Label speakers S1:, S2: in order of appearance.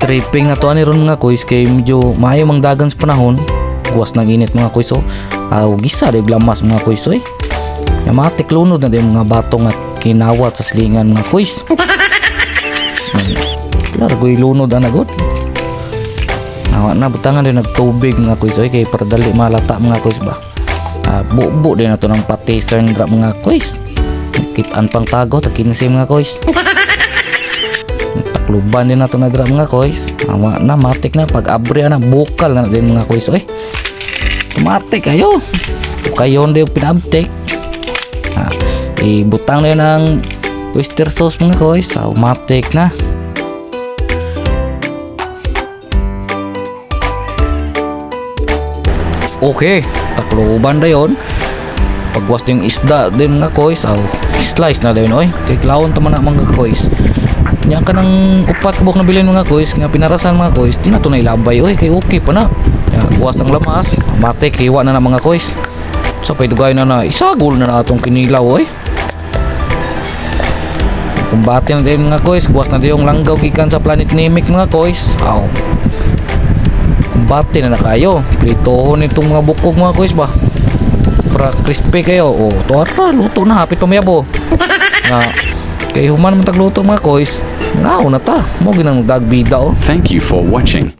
S1: Tripping na to ani ron mga kuys kay medyo maayo mang dagan sa panahon. Guwas ng init mga kuys so. Gisa de glamas mga kuys oy. Matik lunod na din mga batong at kinawat sa slingan mga kuys. Klaro ko'y lunod na nagod. Na butangan din nagtubig mga kuys oy kay para dali malata mga kuys ba. Bubo din na to ng patiser ndra mga kuys. Kitaan pang tago ta 15 mga kuys. Takluban din na to na dra mga kuys. Na matik na pag abri na bukal na din mga kuys oy. Matik kayo. Kayon din pinabtik. Ibutang na yun ng oyster sauce mga kuys. Matik na. Okay, takluban na yun. Pagwas yung isda din mga kuys. Slice na din oy. Tiklawon taman na mga kuys. Nya ka ng upat kabuk na bilin mga kuys. Nga pinarasan mga kuys. Di na to na ilabay oy. Kay okay pa na. Buwas ng lamas. Matik, hiwa na mga kuys. So paidugay na isagol na itong kinilaw oy. Kumbati na din mga kuys. Buwas na din yung langgaw gikan sa Planet Namek mga kuys. Kumbati na kayo. Pritohon itong mga bukog mga kuys ba. Para crispy kayo. Tuwara, luto na. Hapit pamayabo. Kay human man tagluto mga kuys. Ngao na ta. Mo ginang dagbida
S2: Thank you for watching.